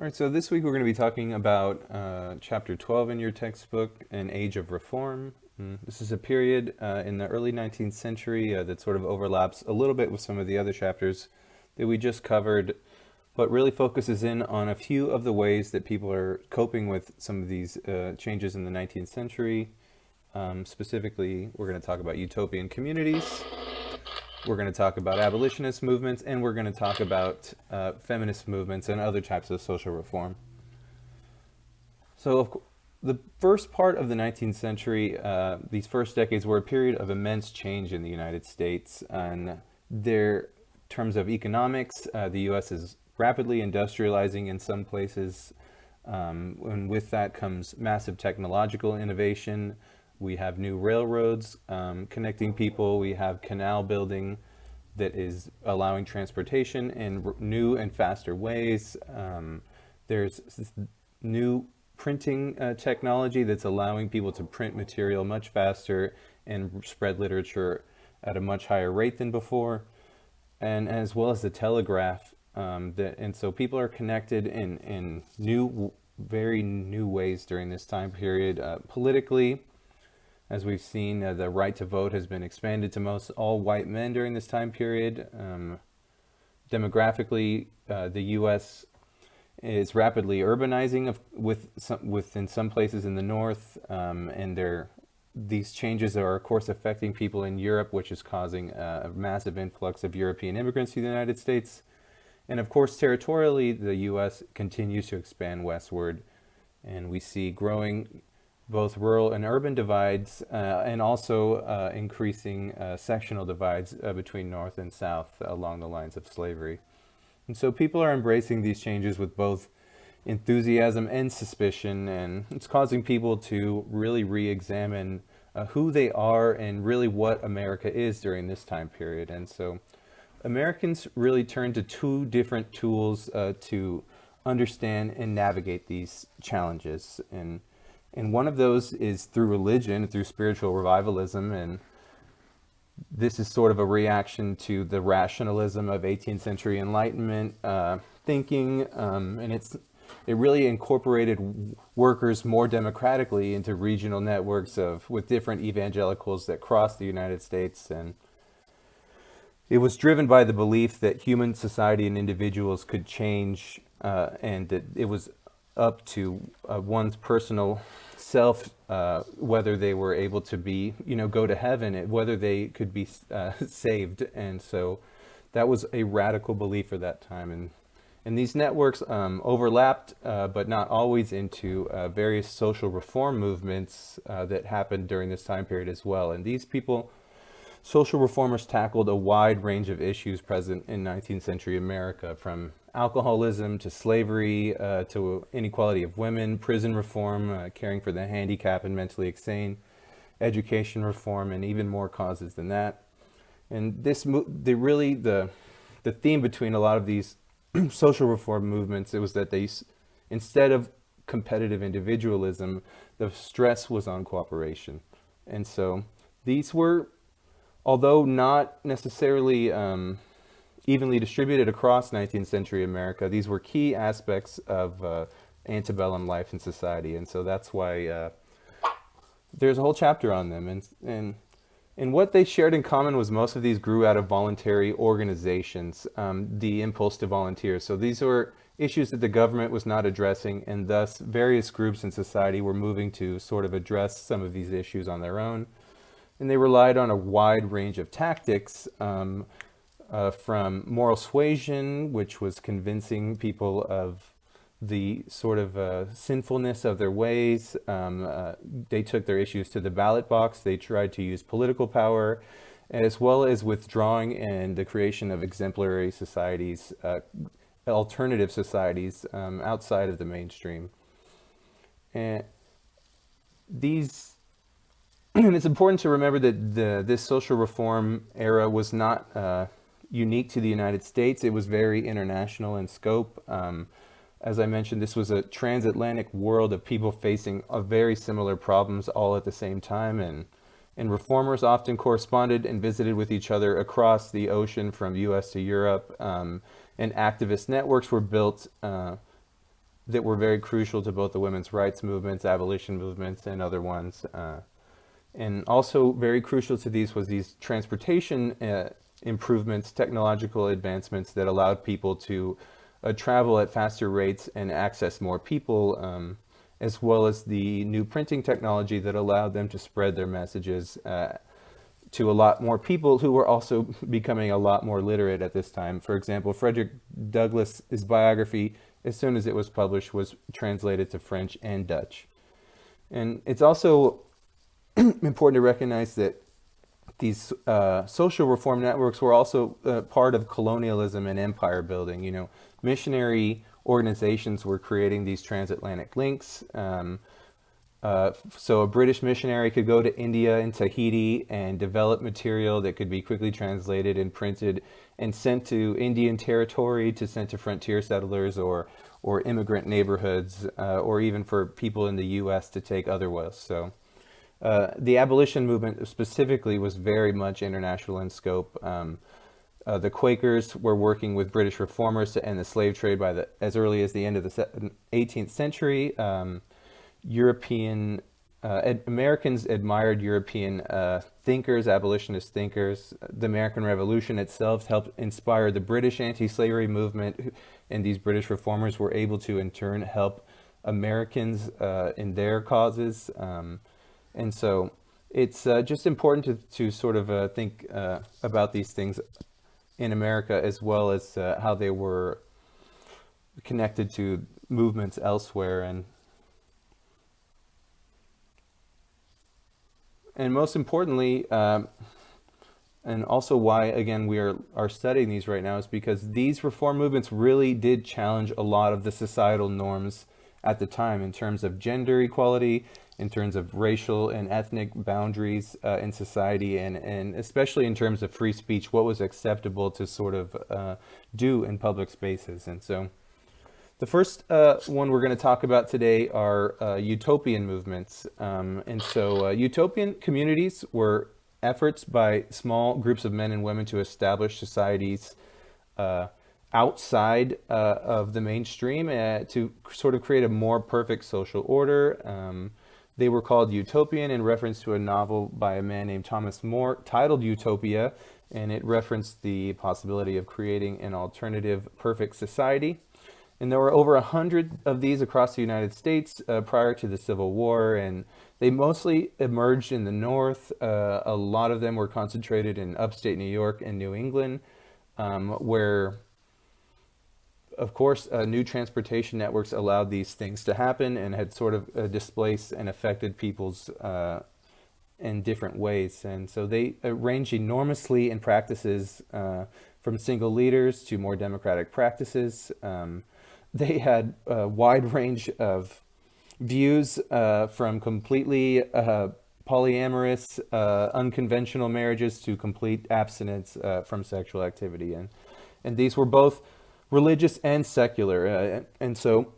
All right, so this week we're going to be talking about chapter 12 in your textbook, An Age of Reform. This is a period in the early 19th century that sort of overlaps a little bit with some of the other chapters that we just covered, but really focuses in on a few of the ways that people are coping with some of these changes in the 19th century. Specifically, we're going to talk about utopian communities. We're going to talk about abolitionist movements, and we're going to talk about feminist movements and other types of social reform. So, the first part of the 19th century, these first decades were a period of immense change in the United States. And their terms of economics, the U.S. is rapidly industrializing in some places. And with that comes massive technological innovation. We have new railroads connecting people. We have canal building that is allowing transportation in new and faster ways. There's new printing technology that's allowing people to print material much faster and spread literature at a much higher rate than before, and as well as the telegraph. And so people are connected in new, very new ways during this time period. Politically, as we've seen, the right to vote has been expanded to most all white men during this time period. Demographically, the U.S. is rapidly urbanizing within some places in the north, and these changes are, of course, affecting people in Europe, which is causing a massive influx of European immigrants to the United States. And of course, territorially, the U.S. continues to expand westward, and we see growing both rural and urban divides, and also increasing sectional divides between North and South along the lines of slavery. And so people are embracing these changes with both enthusiasm and suspicion, and it's causing people to really re-examine who they are and really what America is during this time period. And so Americans really turn to two different tools to understand and navigate these challenges. And one of those is through religion, through spiritual revivalism. And this is sort of a reaction to the rationalism of 18th century Enlightenment thinking. And it really incorporated workers more democratically into regional networks with different evangelicals that crossed the United States. And it was driven by the belief that human society and individuals could change, and that it was up to one's personal self, whether they were able to go to heaven, whether they could be saved. And so that was a radical belief for that time. And these networks overlapped, but not always, into various social reform movements that happened during this time period as well. And these social reformers tackled a wide range of issues present in 19th century America, from alcoholism to slavery to inequality of women, prison reform, caring for the handicapped and mentally insane, education reform, and even more causes than that. And the theme between a lot of these social reform movements, it was that instead of competitive individualism, the stress was on cooperation. And so these were, although not necessarily evenly distributed across 19th century America, these were key aspects of antebellum life and society. And so that's why there's a whole chapter on them. And what they shared in common was most of these grew out of voluntary organizations, the impulse to volunteer. So these were issues that the government was not addressing, and thus various groups in society were moving to sort of address some of these issues on their own. And they relied on a wide range of tactics, from moral suasion, which was convincing people of the sort of sinfulness of their ways. They took their issues to the ballot box. They tried to use political power, as well as withdrawing and the creation of exemplary societies, alternative societies outside of the mainstream. And and it's important to remember that this social reform era was not unique to the United States. It was very international in scope. As I mentioned, this was a transatlantic world of people facing very similar problems all at the same time. And reformers often corresponded and visited with each other across the ocean from US to Europe. And activist networks were built that were very crucial to both the women's rights movements, abolition movements, and other ones. And also very crucial to these was these transportation improvements, technological advancements that allowed people to travel at faster rates and access more people, as well as the new printing technology that allowed them to spread their messages to a lot more people who were also becoming a lot more literate at this time. For example, Frederick Douglass's biography, as soon as it was published, was translated to French and Dutch. And it's also important to recognize that these social reform networks were also part of colonialism and empire building. You know, missionary organizations were creating these transatlantic links. So a British missionary could go to India and Tahiti and develop material that could be quickly translated and printed and sent to Indian territory, to send to frontier settlers or immigrant neighborhoods, or even for people in the U.S. to take otherwise. So the abolition movement specifically was very much international in scope. The Quakers were working with British reformers to end the slave trade as early as the end of the 18th century. Americans admired European thinkers, abolitionist thinkers. The American Revolution itself helped inspire the British anti-slavery movement, and these British reformers were able to in turn help Americans in their causes. And so it's just important to sort of think about these things in America, as well as how they were connected to movements elsewhere. And most importantly, and also why, again, we are studying these right now, is because these reform movements really did challenge a lot of the societal norms at the time in terms of gender equality, in terms of racial and ethnic boundaries in society, and especially in terms of free speech, what was acceptable to sort of do in public spaces. And so the first one we're going to talk about today are utopian movements. And so utopian communities were efforts by small groups of men and women to establish societies outside of the mainstream to sort of create a more perfect social order. They were called utopian in reference to a novel by a man named Thomas More titled Utopia, and it referenced the possibility of creating an alternative perfect society. And there were over 100 of these across the United States prior to the Civil War, and they mostly emerged in the North. A lot of them were concentrated in upstate New York and New England, where, of course, new transportation networks allowed these things to happen and had sort of displaced and affected people's in different ways. And so they range enormously in practices, from single leaders to more democratic practices. They had a wide range of views, from completely polyamorous, unconventional marriages to complete abstinence from sexual activity. And these were both religious and secular. And so